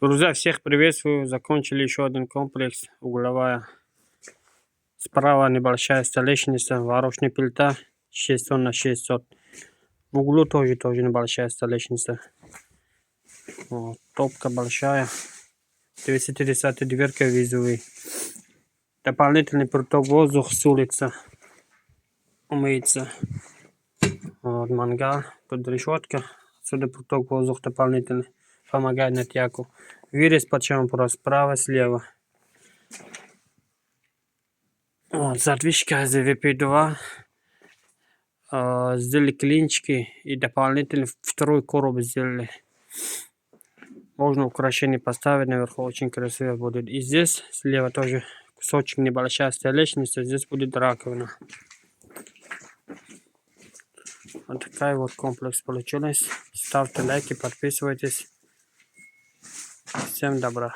Друзья, всех приветствую. Закончили еще один комплекс. Угловая. Справа небольшая столешница, вороночная плита 600 на 600. В углу тоже небольшая столешница. Вот, топка большая. 230 дверка визовый. Дополнительный приток воздуха с улицы. Умыется. Вот, мангал. Тут решетка. Отсюда приток воздуха дополнительный. Помогает на тяку. Вырез почему просто справа, слева. Вот, задвижка ZVP2. Сделали клинчики и дополнительно второй короб сделали. Можно украшение поставить наверху, очень красиво будет. И здесь слева тоже кусочек небольшая столешница, здесь будет раковина. Вот такой вот комплекс получилось. Ставьте лайки, подписывайтесь. Всем добра.